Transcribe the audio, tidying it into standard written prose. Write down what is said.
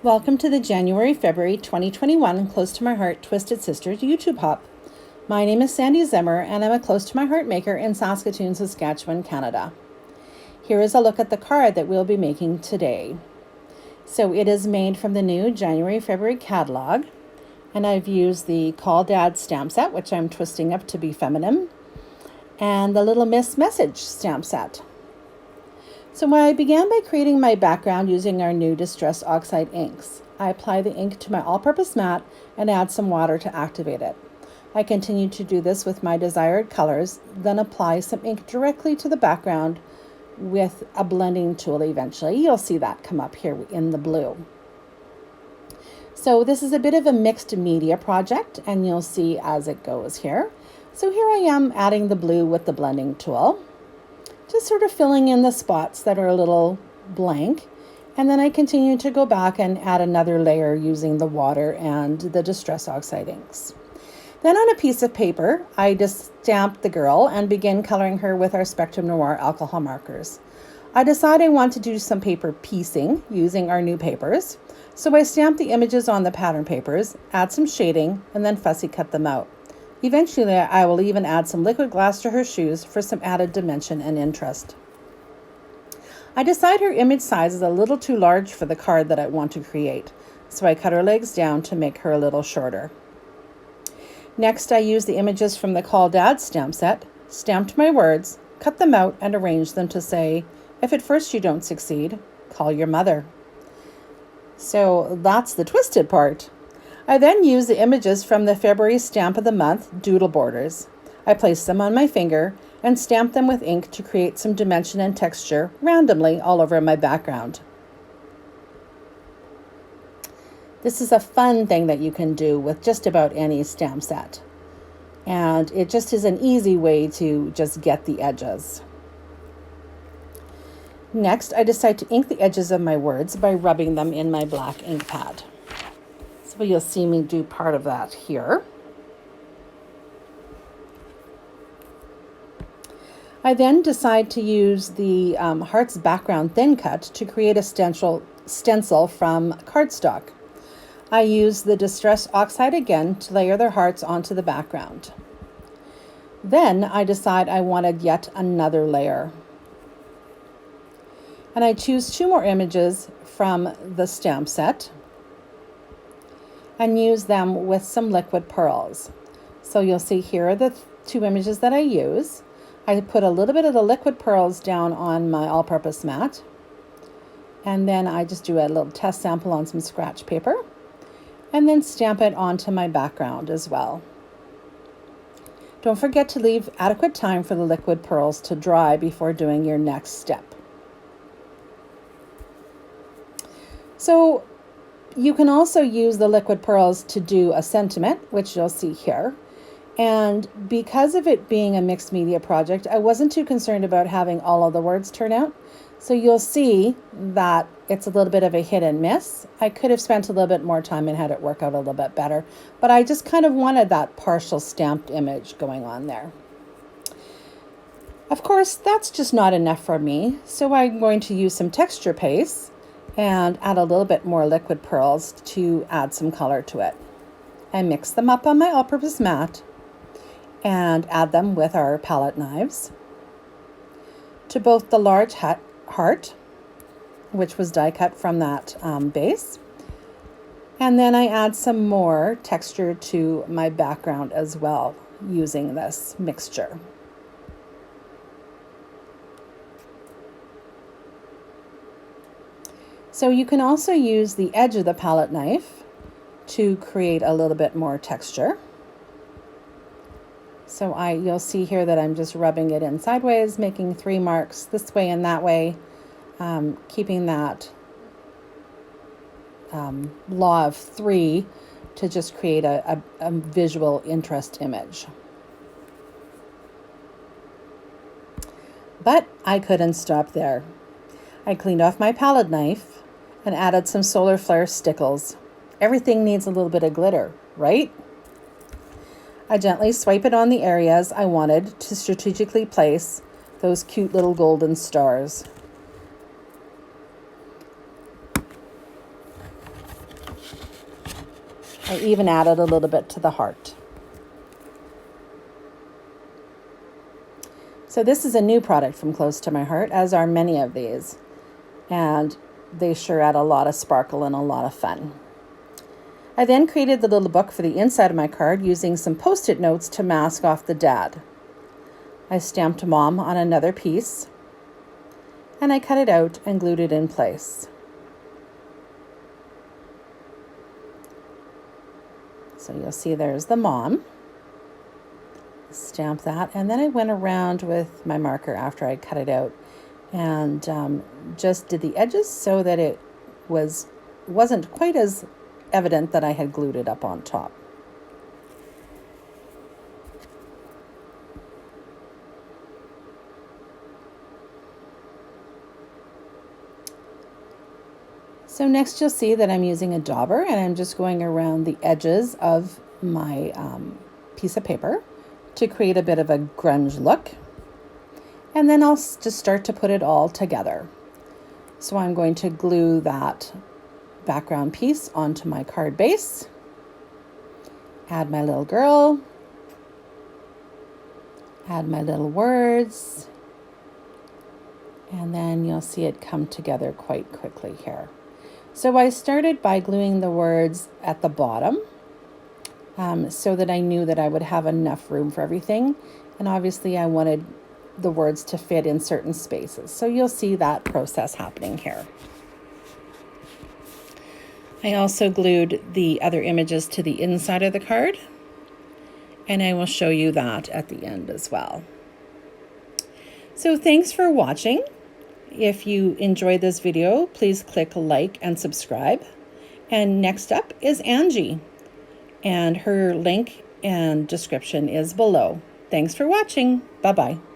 Welcome to the January-February 2021 Close to My Heart Twisted Sisters YouTube Hop. My name is Sandy Zimmer and I'm a Close to My Heart maker in Saskatoon, Saskatchewan, Canada. Here is a look at the card that we'll be making today. So it is made from the new January-February catalog, and I've used the Call Dad stamp set, which I'm twisting up to be feminine, and the Little Miss Message stamp set. So I began by creating my background using our new Distress Oxide inks. I apply the ink to my all-purpose mat and add some water to activate it. I continue to do this with my desired colors, then apply some ink directly to the background with a blending tool eventually. You'll see that come up here in the blue. So this is a bit of a mixed media project, and you'll see as it goes here. So here I am adding the blue with the blending tool, just sort of filling in the spots that are a little blank. And then I continue to go back and add another layer using the water and the Distress Oxide inks. Then on a piece of paper, I just stamped the girl and begin coloring her with our Spectrum Noir alcohol markers. I decided I want to do some paper piecing using our new papers. So I stamped the images on the pattern papers, add some shading, and then fussy cut them out. Eventually, I will even add some liquid glass to her shoes for some added dimension and interest. I decide her image size is a little too large for the card that I want to create, so I cut her legs down to make her a little shorter. Next, I used the images from the Call Dad stamp set, stamped my words, cut them out, and arranged them to say, "If at first you don't succeed, call your mother." So that's the twisted part. I then used the images from the February stamp of the month, Doodle borders. I placed them on my finger and stamped them with ink to create some dimension and texture randomly all over my background. This is a fun thing that you can do with just about any stamp set. And it just is an easy way to just get the edges. Next, I decide to ink the edges of my words by rubbing them in my black ink pad. So you'll see me do part of that here. I then decide to use the Hearts background thin cut to create a stencil from cardstock. I use the Distress Oxide again to layer their hearts onto the background. Then I decide I wanted yet another layer. And I choose 2 more images from the stamp set and use them with some liquid pearls. So you'll see here are the 2 images that I use. I put a little bit of the liquid pearls down on my all-purpose mat, and then I just do a little test sample on some scratch paper and then stamp it onto my background as well. Don't forget to leave adequate time for the liquid pearls to dry before doing your next step. So you can also use the liquid pearls to do a sentiment, which you'll see here. And because of it being a mixed media project, I wasn't too concerned about having all of the words turn out. So you'll see that it's a little bit of a hit and miss. I could have spent a little bit more time and had it work out a little bit better, but I just kind of wanted that partial stamped image going on there. Of course, that's just not enough for me. So I'm going to use some texture paste and add a little bit more liquid pearls to add some color to it. I mix them up on my all-purpose mat and add them with our palette knives to both the large heart, which was die cut from that base, and then I add some more texture to my background as well using this mixture. So you can also use the edge of the palette knife to create a little bit more texture. So you'll see here that I'm just rubbing it in sideways, making 3 marks this way and that way, keeping that law of 3 to just create a visual interest image. But I couldn't stop there. I cleaned off my palette knife and added some solar flare stickles. Everything needs a little bit of glitter, right? I gently swipe it on the areas I wanted to strategically place those cute little golden stars. I even added a little bit to the heart. So this is a new product from Close to My Heart, as are many of these. And they sure add a lot of sparkle and a lot of fun. I then created the little book for the inside of my card using some Post-it notes to mask off the dad. I stamped Mom on another piece, and I cut it out and glued it in place. So you'll see there's the Mom. Stamp that, and then I went around with my marker after I cut it out and just did the edges so that it wasn't quite as evident that I had glued it up on top. So next you'll see that I'm using a dauber, and I'm just going around the edges of my piece of paper to create a bit of a grunge look. And then I'll just start to put it all together. So I'm going to glue that background piece onto my card base, add my little girl, add my little words, and then you'll see it come together quite quickly here. So I started by gluing the words at the bottom so that I knew that I would have enough room for everything. And obviously I wanted the words to fit in certain spaces. So you'll see that process happening here. I also glued the other images to the inside of the card, and I will show you that at the end as well. So thanks for watching. If you enjoyed this video, please click like and subscribe. And next up is Angie, and her link and description is below. Thanks for watching. Bye-bye.